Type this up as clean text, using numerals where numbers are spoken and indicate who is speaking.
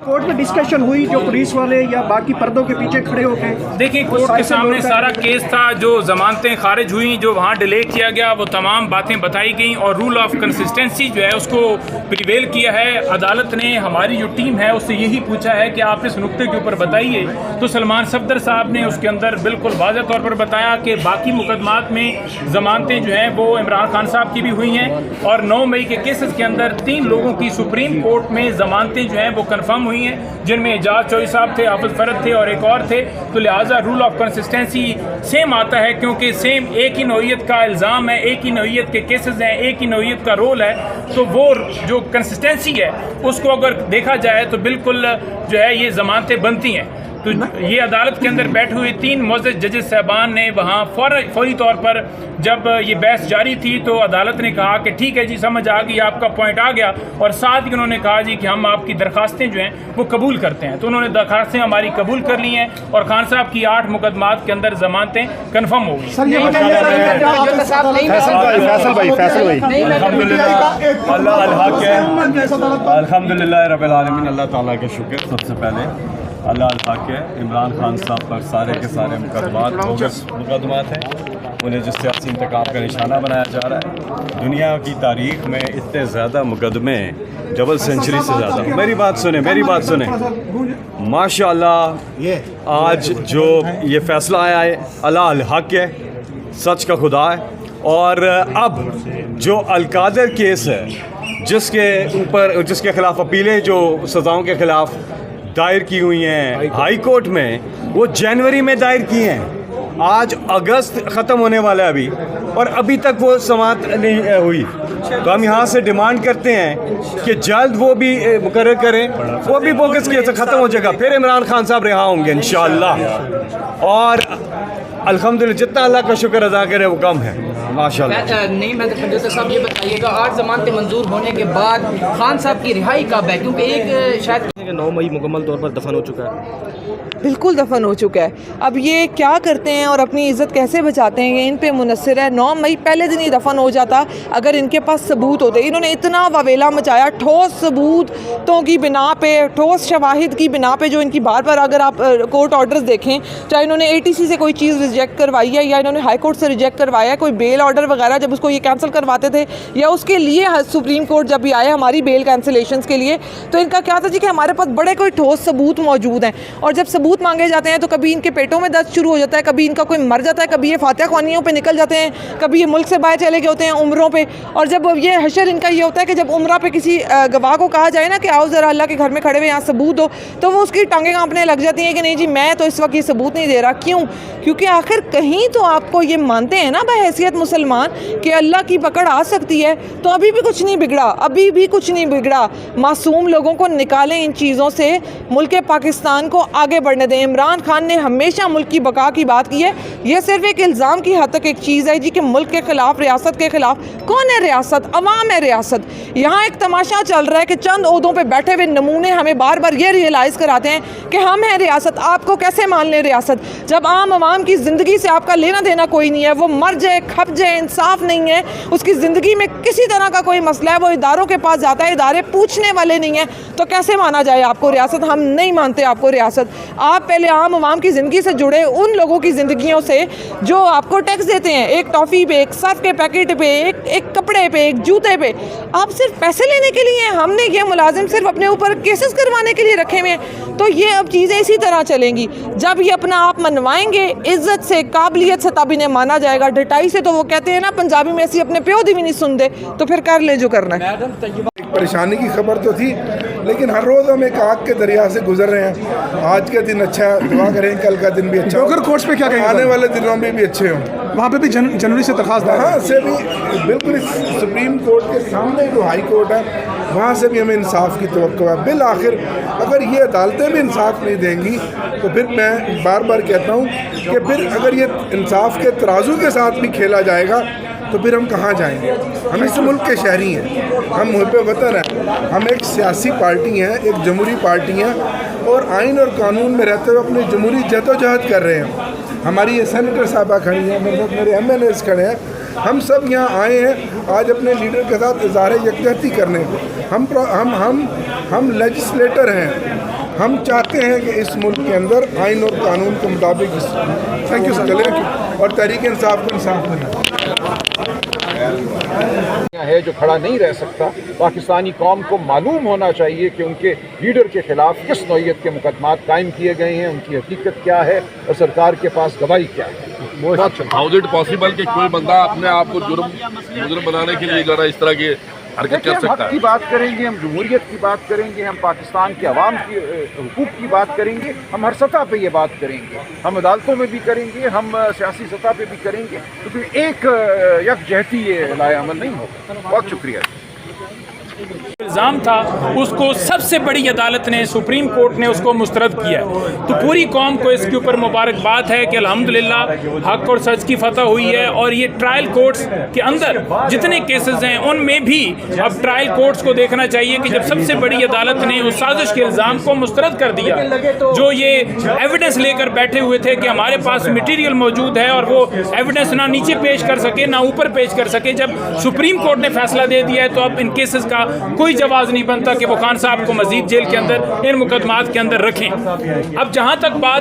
Speaker 1: Court में discussion हुई जो पुलिस वाले या बाकी पर्दों के पीछे खड़े होते हैं।
Speaker 2: देखिए, कोर्ट के सामने सारा केस था, जो जमानतें खारिज हुई, जो वहाँ डिले किया गया, वो तमाम बातें बताई गई और रूल ऑफ कंसिस्टेंसी जो है उसको प्रिवेल किया है। अदालत ने हमारी जो टीम है उससे यही पूछा है कि आप इस नुक्ते के ऊपर बताइए, तो सलमान सफदर साहब ने उसके अंदर बिल्कुल वाज़ेह तौर पर बताया कि बाकी मुकदमात में जमानतें जो हैं वो इमरान खान साहब की भी हुई हैं और 9 मई के केसेस के अंदर 3 लोगों की सुप्रीम कोर्ट में जमानतें जो हैं वो कन्फर्म हुई हैं, जिनमें एजाज चौधरी साहब थे, हाफिज फरद थे और एक और थे। तो लिहाजा रूल ऑफ कंसिस्टेंसी सेम आता है, क्योंकि सेम एक ही नौइयत का इल्ज़ाम है, एक ही नौइयत के केसेस हैं, एक ही नौइयत का रोल है। तो वो जो कंसिस्टेंसी है उसको अगर देखा जाए तो बिल्कुल जो है ये जमानतें बनती हैं। तो ये अदालत के अंदर बैठे हुए 3 मुअज़्ज़ज़ जजेस साहबान ने वहाँ फौरी तौर पर जब ये बहस जारी थी तो अदालत ने कहा कि ठीक है जी, समझ आ गई, आपका पॉइंट आ गया, और साथ ही उन्होंने कहा जी कि हम आपकी दरखास्तें जो हैं वो कबूल करते हैं। तो उन्होंने दरखास्तें हमारी कबूल कर ली हैं और खान साहब की 8 मुकदमात के अंदर जमानतें कन्फर्म हो गई।
Speaker 3: अल्हम्दुलिल्लाह रब्बिल आलमीन, अल्लाह ताला के शुक्र। सबसे पहले अल्लाह हक है, इमरान खान साहब पर सारे के सारे मुकदमात हैं, उन्हें जिस सियासी इंतकाम का निशाना बनाया जा रहा है। दुनिया की तारीख में इतने ज़्यादा मुकदमे डबल सेंचुरी से ज़्यादा। मेरी बात सुने माशाअल्लाह आज जो ये फ़ैसला आया है अल्लाह हक है, सच का खुदा है। और अब जो अलकादर केस है जिसके ख़िलाफ़ अपीलें जो सज़ाओं के ख़िलाफ़ दायर की हुई हैं हाई कोर्ट में, वो जनवरी में दायर की हैं। आज अगस्त ख़त्म होने वाला है अभी, और अभी तक वो समाअत नहीं हुई। तो हम यहाँ से डिमांड करते हैं कि जल्द वो भी मुकर्रर करें, वो भी बोगस केस ख़त्म हो जाएगा, फिर इमरान खान साहब रिहा होंगे इंशाअल्लाह। और अल्हम्दुलिल्लाह जितना अल्लाह का शुक्र अदा करे वो कम है माशाअल्लाह।
Speaker 4: नहीं, मैं तो साहब ये बताइएगा, 8 जमानतें मंजूर होने के बाद खान साहब की रिहाई कब है? क्योंकि एक शायद
Speaker 5: 9 मई मुकम्मल तौर पर दफन हो चुका है।
Speaker 6: बिल्कुल दफन हो चुका है। अब ये क्या करते हैं और अपनी इज़्ज़त कैसे बचाते हैं ये इन पे मुनसर है। 9 मई पहले दिन ही दफन हो जाता अगर इनके पास सबूत होते। इन्होंने इतना ववेला मचाया, ठोस सबूतों की बिना पे, ठोस शवाहिद की बिना पे, जो इनकी बार बार अगर आप कोर्ट ऑर्डर्स देखें, चाहे इन्होंने ATC से कोई चीज़ रिजेक्ट करवाई है या इन्होंने हाई कोर्ट से रिजेक्ट करवाया है, कोई बेल ऑर्डर वगैरह जब उसको ये कैंसिल करवाते थे या उसके लिए सुप्रीम कोर्ट जब भी आए हमारी बेल कैंसिलेशंस के लिए, तो इनका क्या था जी कि हमारे पास बड़े कोई ठोस सबूत मौजूद हैं। और जब सबूत मांगे जाते हैं तो कभी इनके पेटों में दर्द शुरू हो जाता है, कभी इनका कोई मर जाता है, कभी ये फातिहा ख्वानियों पे निकल जाते हैं, कभी ये मुल्क से बाहर चले गए होते हैं उम्रों पे। और जब ये हशर इनका ये होता है कि जब उम्रा पे किसी गवाह को कहा जाए ना कि आओ ज़रा अल्लाह के घर में खड़े हुए यहाँ सबूत दो, तो वो उसकी टांगें कांपने लग जाती हैं कि नहीं जी मैं तो इस वक्त ये सबूत नहीं दे रहा। क्यों? क्योंकि आखिर कहीं तो आपको ये मानते हैं ना बहैसियत मुसलमान कि अल्लाह की पकड़ आ सकती है। तो अभी भी कुछ नहीं बिगड़ा, अभी भी कुछ नहीं बिगड़ा। मासूम लोगों को निकालें इन चीज़ों से, मुल्क पाकिस्तान को आगे बढ़ने दें। इमरान खान ने हमेशा मुल्क की बका की बात की है। यह सिर्फ एक इल्ज़ाम की हद तक एक चीज़ है जी कि मुल्क के ख़िलाफ़, रियासत के ख़िलाफ़। कौन है रियासत? अवाम है रियासत। यहाँ एक तमाशा चल रहा है कि चंद ओहदों पे बैठे हुए नमूने हमें बार बार ये रियलाइज़ कराते हैं कि हम हैं रियासत। आपको कैसे मान लें रियासत जब आम आवाम की ज़िंदगी से आपका लेना देना कोई नहीं है? वो मर जाए, खप जाए, इंसाफ नहीं है, उसकी ज़िंदगी में किसी तरह का कोई मसला है, वो इदारों के पास जाता है, इदारे पूछने वाले नहीं हैं, तो कैसे माना जाए आपको रियासत? हम नहीं मानते आपको रियासत। आप पहले आम आवाम की ज़िंदगी से जुड़े उन लोगों की ज़िंदगियों से जो आपको टैक्स देते हैं, एक टॉफ़ी पे, एक सर्फ के पैकेट पे, एक कपड़े पे, एक जूते पे, आप सिर्फ पैसे लेने के लिए। हमने ये मुलाजिम सिर्फ अपने ऊपर केसेस करवाने के लिए रखे हुए हैं। तो ये अब चीज़ें इसी तरह चलेंगी। जब ये अपना आप मनवाएंगे इज़्ज़त से, काबिलियत से, तब इन्हें माना जाएगा। डटाई से तो वो कहते हैं ना पंजाबी में, ऐसी अपने प्यो दी भी नहीं सुन दे, तो फिर कर ले जो करना है।
Speaker 7: परेशानी की खबर तो थी, लेकिन हर रोज़ हम एक आग के दरिया से गुजर रहे हैं। आज के दिन अच्छा, दुआ करें कल का दिन भी अच्छा हो,
Speaker 1: कोर्ट्स पे क्या कहेंगे?
Speaker 7: आने वाले दिनों में भी अच्छे हों।
Speaker 1: वहाँ पे भी जनवरी से दरखास्त
Speaker 7: वहाँ से भी बिल्कुल इस सुप्रीम कोर्ट के सामने जो हाई कोर्ट है वहाँ से भी हमें इंसाफ की तवक्को है। बिल आखिर अगर ये अदालतें भी इंसाफ नहीं देंगी तो फिर मैं बार बार कहता हूँ कि फिर अगर ये इंसाफ के तराजू के साथ भी खेला जाएगा तो फिर हम कहाँ जाएंगे? हम इस मुल्क के शहरी हैं, हम मुहब्बे वतन हैं, हम एक सियासी पार्टी हैं, एक जमहूरी पार्टी हैं और आइन और कानून में रहते हुए अपनी जमहूरी जदोजहद कर रहे हैं। हमारी ये सेनेटर साहबा खड़ी हैं, मेरे MLAs खड़े हैं, हम सब यहाँ आए हैं आज अपने लीडर के साथ इज़हार यकजहती करने। हम लेजिस्लेटर हैं, हम चाहते हैं कि इस मुल्क के अंदर आइन और कानून के मुताबिक थैंक यू चले और तहरीक इंसाफ को इंसाफ मिले
Speaker 8: है जो खड़ा नहीं रह सकता। पाकिस्तानी कौम को मालूम होना चाहिए कि उनके लीडर के खिलाफ किस नौइयत के मुकदमात कायम किए गए हैं, उनकी हकीकत क्या है और सरकार के पास गवाही क्या है।
Speaker 9: हाउ इज इट पॉसिबल कि कोई बंदा अपने आप को जुर्म बनाने के लिए लड़ा इस तरह की हरकत कर सकता है?
Speaker 8: हम हक की बात करेंगे, हम जमहूरियत की बात करेंगे, हम पाकिस्तान के अवाम की हुकूक की बात करेंगे, हम हर सतह पे ये बात करेंगे, हम अदालतों में भी करेंगे, हम सियासी सतह पे भी करेंगे, तो फिर एक यकजहती ये लाए अमल नहीं होगा। बहुत शुक्रिया।
Speaker 2: इल्ज़ाम था उसको सबसे बड़ी अदालत ने, सुप्रीम कोर्ट ने उसको मुस्तरद किया। तो पूरी कौम को इसके ऊपर मुबारकबाद है कि अल्हम्दुलिल्लाह हक और सच की फतह हुई है। और ये ट्रायल कोर्ट्स के अंदर जितने केसेस हैं उनमें भी अब ट्रायल कोर्ट्स को देखना चाहिए कि जब सबसे बड़ी अदालत ने उस साजिश के इल्ज़ाम को मुस्तरद कर दिया, जो ये एविडेंस लेकर बैठे हुए थे कि हमारे पास मटीरियल मौजूद है और वो एविडेंस ना नीचे पेश कर सके ना ऊपर पेश कर सके, जब सुप्रीम कोर्ट ने फैसला दे दिया है तो अब इन केसेस का कोई जवाब नहीं बनता कि वो खान साहब को मजीद जेल के अंदर इन मुकदमात के अंदर रखें। अब जहां तक बात